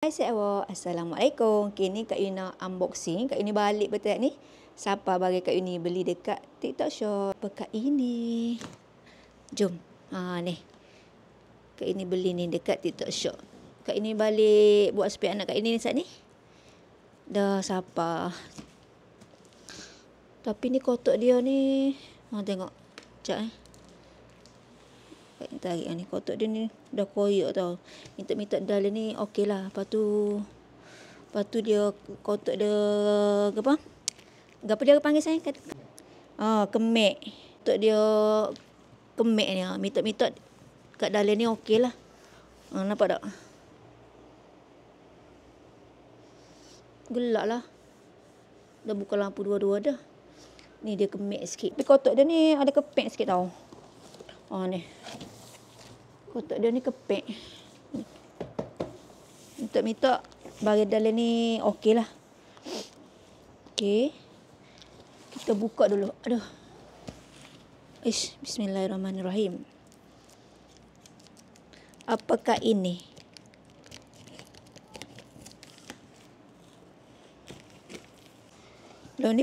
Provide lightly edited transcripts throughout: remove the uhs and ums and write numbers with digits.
Hai Sek Assalamualaikum. Kini Kak Yuna unboxing. Kak Yuna balik betul ni. Siapa bagi Kak Yuna beli dekat TikTok Shop. Apa Kak ini? Jom. Ni. Kak Yuna beli ni dekat TikTok Shop. Kak Yuna balik buat spek anak Kak Yuna ni saat ni. Dah siapa. Tapi ni kotak dia ni. Tengok. Sekejap tarik ni kotak dia ni dah koyak tau. Minta dalam ni okey lah. Lepas tu dia kotak dia apa? Apa dia panggil saya? Kemek. Kotak dia kemek ni. Minta kat dalam ni okey lah. Nampak tak? Gelap lah. Dah buka lampu dua-dua dah. Ni dia kemek sikit. Tapi kotak dia ni ada kepek sikit tau. Ni. Kotak dia ni kepek. Minta bagi dalam ni okey lah. Okey. Kita buka dulu. Aduh. Bismillahirrahmanirrahim. Apakah ini? Lo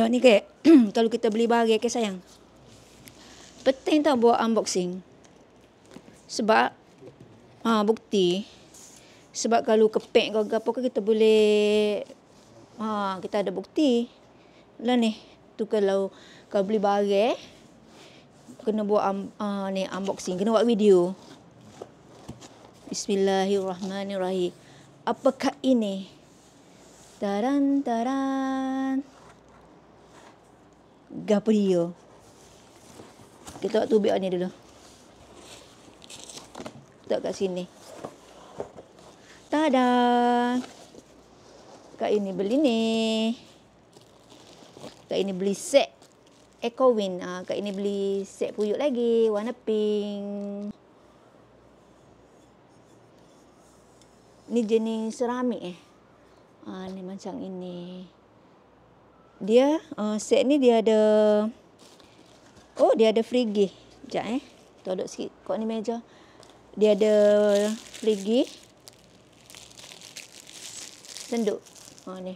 ni kayak kalau kita beli barang ke sayang. Penting tau buat unboxing. Sebab bukti. Sebab kalau kepek ke apa kita boleh kita ada bukti. Lah ni. Tu kalau beli barang kena buat ni unboxing, kena buat video. Bismillahirrahmanirrahim. Apakah ini? Taran. Gapo dia? Kita buat tubik ni dulu. Letak kat sini. Tada! Kak ini beli ni. Kak ini beli set Ecowin. Kak ini beli set puyuk lagi. Warna pink. Ni jenis seramik ni macam ini. Dia set ni dia ada dia ada frigi. Sekejap tolok sikit kat ni meja. Dia ada frigi. Senduk. Ni.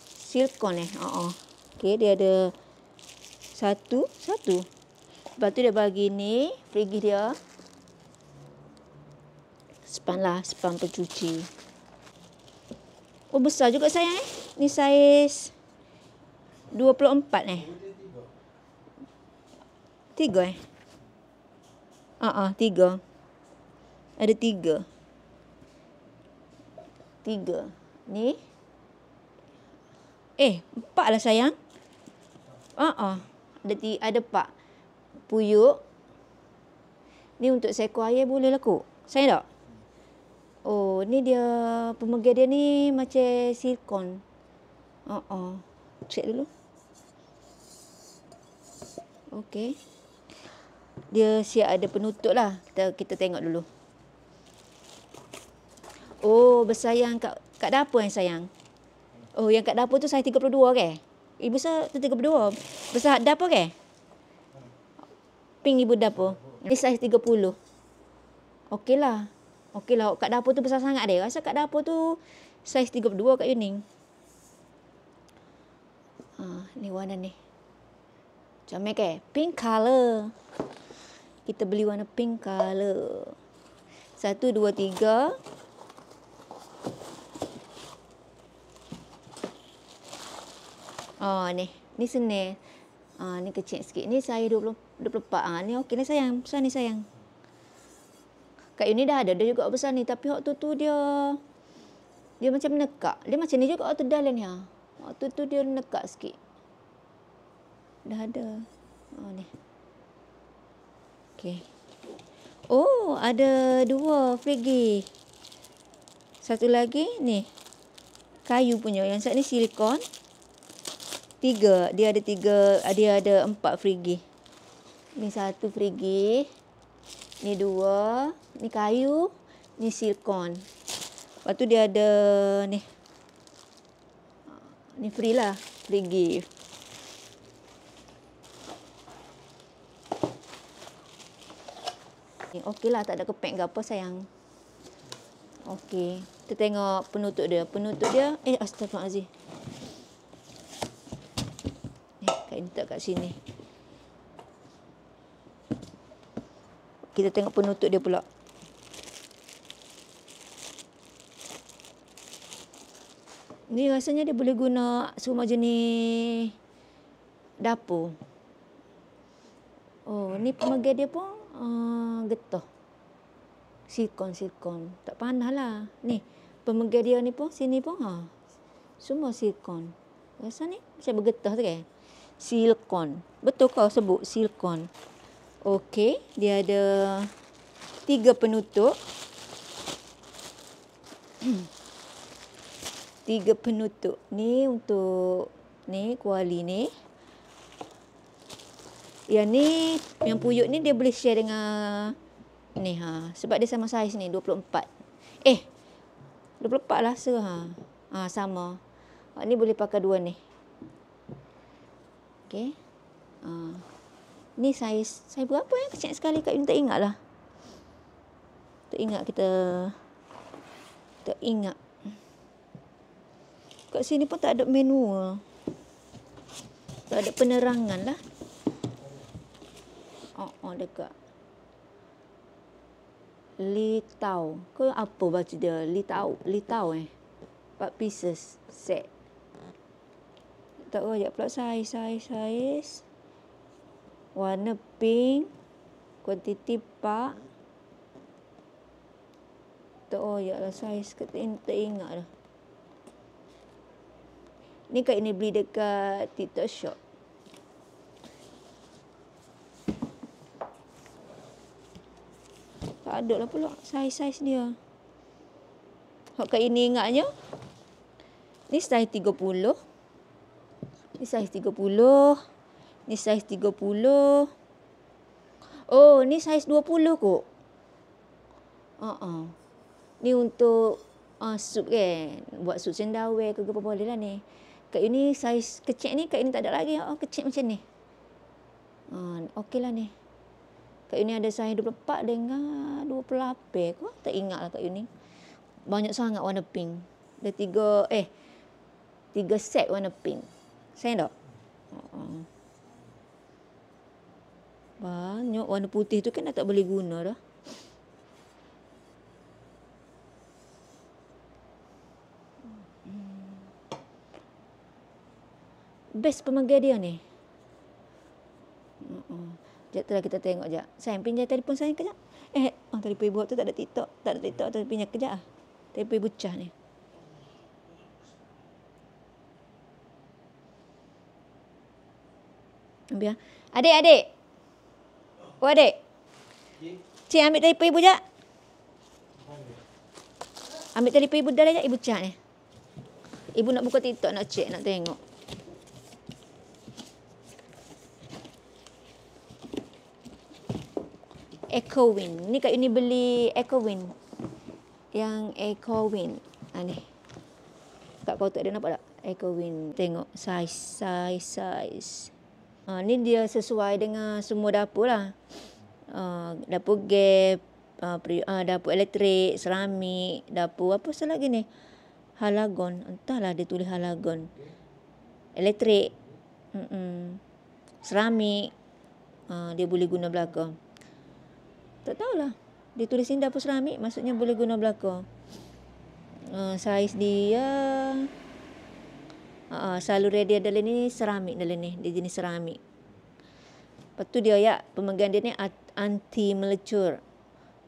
Silikon Okey, dia ada satu. Lepas tu dia bagi ni frigi dia. Span pencuci. Besar juga sayang Ni saiz 24 3 3. Ada 3. Ni. 4 lah sayang. Ada 4. Puyuk. Ni untuk seekor air boleh lah kot. Sayang tak? Ni dia pemegang dia ni macam silikon. Check dulu. Okey. Dia siap ada penutup lah. Kita tengok dulu. Besar yang kat dapur sayang. Yang kat dapur tu saiz 32 ke? Ibu besar tu 32. Besar dapur ke? Pink ibu dapur. Ni saiz 30. Okey lah. Kat dapur tu besar sangat dia. Rasa kat dapur tu saiz 32 kat Yuning. Ni warna ni. Comel ke? Pink color. Kita beli warna pink color. 1, 2, 3. Ni senil. Ni kecil sikit. Ni saiz 24. Ni okey ni sayang. Besar ni sayang. Kat Yuni dah ada juga besar ni. Tapi waktu tu dia macam nekak. Dia macam ni juga waktu dalam ni. Waktu tu dia nekak sikit. Dah ada. Ni. Okey. Ada 2 frigi. Satu lagi ni. Kayu punya. Yang satu ni silikon. 3. Dia ada 3. Dia ada 4 frigi. Ni 1 frigi. Ni 2. Ni kayu. Ni silikon. Lepas tu dia ada ni. Ni free lah. Frigi. Okey lah, tak ada kepek ke apa sayang. Okey. Kita tengok penutup dia. Penutup dia, astagfirullahalazim. Kak ini tak kat sini. Kita tengok penutup dia pula. Ni rasanya dia boleh guna semua jenis dapur. Oh, ni pemegang dia pun getah. Silikon. Tak panas lah. Ni, pemegang dia ni pun, sini pun semua silikon. Rasa ni macam bergetah tu kan? Silikon. Betul kau sebut silikon. Okey, dia ada 3 penutup. 3 penutup. Ni untuk ni kuali ni. Yang ni, yang puyuk ni dia boleh share dengan ni sebab dia sama saiz ni 24. 24 lah sama. Ni boleh pakai 2 ni. Okey. Ni saiz berapa yang kecil sekali Kak Yun tak ingat lah. Tak ingat. Kat sini pun tak ada manual. Tak ada penerangan lah. Dekat Litau. Kau apa baca dia? Litau 4 pieces set. Tak royak pula saiz. Warna pink. Kuantiti 4. Tak royak lah saiz. Tak ingat dah. Ni Kak ini beli dekat TikTok Shop. Tak ada lah pula saiz dia. Hak Kak ini ingatnya. Ni saiz 30. Ni saiz 30. Ni saiz 30. Oh, ni saiz 20 kot. Ni untuk sup kan. Buat sup cendawe ke apa boleh lah ni. Kak ini saiz kecil ni, Kak ini tak ada lagi. Kecil macam ni. Okey lah ni. Kak ini ada saiz 24 dengan 28 kot. Tak ingat lah Kak ini. Banyak sangat warna pink. Ada 3 set warna pink. Sayang tak? Banyak warna putih tu kan dah tak boleh guna dah. Best pemegang dia ni. Sekejap kita tengok sekejap. Sayang, pinjam telefon sayang kejap. Telefon ibu tu tak ada TikTok. Tu pinjam kejap. Telefon ibu cah ni. Ambil. Adik. Adik. Cik ambil telefon ibu sekejap. Ambil telefon ibu dah sekejap ibu cah ni. Ibu nak buka TikTok, nak cek, nak tengok. EcoWin. Ni Kak Yuni beli EcoWin. Yang EcoWin. Ni. Kat kotak dia nampak tak? EcoWin. Tengok saiz. Ni dia sesuai dengan semua dapur lah. Dapur gas, dapur elektrik, seramik, dapur apa lagi ni? Halagon. Entahlah dia tulis halagon. Elektrik. Seramik. Dia boleh guna belakang. Tak tahulah. Dia tulis sini dapur seramik. Maksudnya boleh guna belakang. Saiz dia. Salur dia dalam ni seramik dalam ni. Dia jenis seramik. Lepas tu dia pemegang dia ni anti melecur.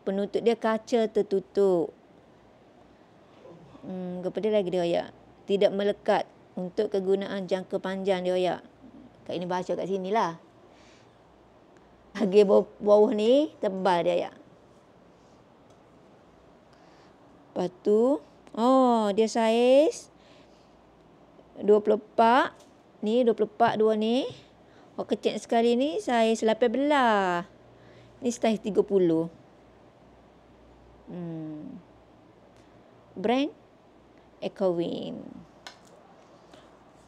Penutup dia kaca tertutup. Kepada lagi dia tidak melekat untuk kegunaan jangka panjang dia Kak ini baca kat sini lah. Bahagian bawah ni tebal dia Lepas tu dia saiz 24. Ni 24 dua ni. Kecil sekali ni saiz 18. Ni saiz 30. Brand EcoWin.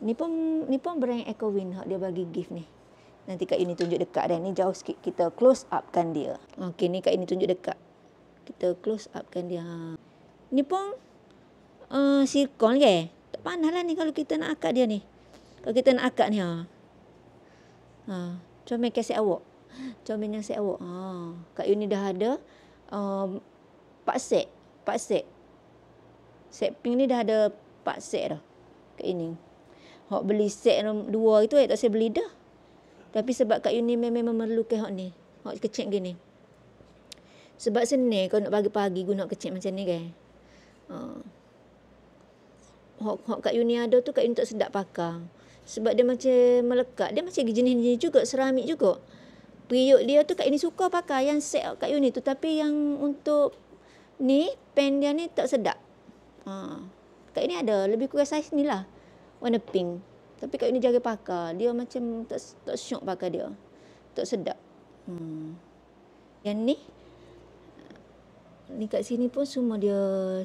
Ni pun brand EcoWin hak dia bagi gift ni. Nanti Kak ini tunjuk dekat dah. Ni jauh sikit. Kita close upkan dia. Okey, ni Kak ini tunjuk dekat. Kita close upkan dia. Ni pun silikon ke. Tak panas lah ni kalau kita nak akak dia ni. Kalau kita nak akak ni comel ke set awak. Comel yang set awak. Kak Yu ni dah ada 4 set. 4 set. Set pink ni dah ada 4 set dah. Kak Yu ni. Hak beli set 2 itu tak saya beli dah. Tapi sebab Kak Yu ni memang memerlukan hak ni. Hak kecil gini. Sebab senang kau nak pagi-pagi guna kecil macam ni kan. Hak Kak Yu ni ada tu Kak Yu tak sedap pakai. Sebab dia macam melekat. Dia macam jenis-jenis juga, seramik juga. Periuk dia tu Kak Yu ni suka pakai yang set Kak Yu ni tu. Tapi yang untuk ni, pen dia ni tak sedap. Kak Yu ni ada, lebih kurang saiz ni lah. Warna pink. Tapi Kak Yu ni jaga pakai. Dia macam tak syok pakai dia. Tak sedap. Yang ni. Ni kat sini pun semua dia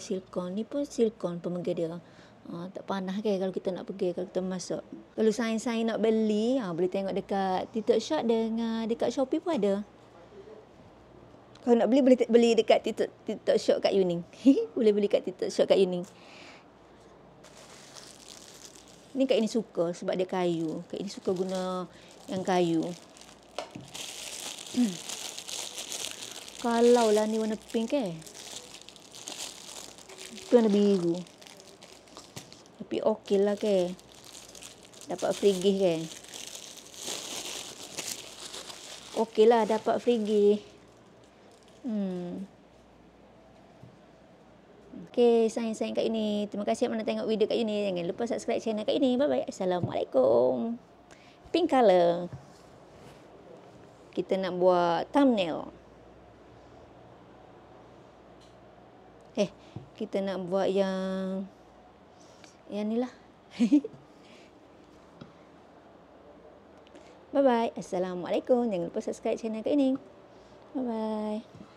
silikon. Ni pun silikon pemegang dia. Tak panas kan kalau kita nak pergi, kalau kita masuk. Kalau sains-sains nak beli, boleh tengok dekat TikTok Shop dengan dekat Shopee pun ada. Kalau nak beli, boleh beli dekat TikTok Shop Kak Yu ni. Boleh beli kat TikTok Shop Kak Yu ni. Ni Kak Yu ni suka sebab dia kayu. Kak Yu ni suka guna yang kayu. Kalau lah ni warna pink tu warna biru. Tapi okey lah ke. Dapat free gift ke. Okey lah dapat free gift. Okey, sayang-sayang Kak Yu ni. Terima kasih yang nak tengok video Kak Yu ni. Jangan lupa subscribe channel Kak Yu ni. Bye-bye. Assalamualaikum. Pink color. Kita nak buat thumbnail. Kita nak buat yang ni lah. Bye-bye. Assalamualaikum. Jangan lupa subscribe channel Kak Yu ni. Bye-bye.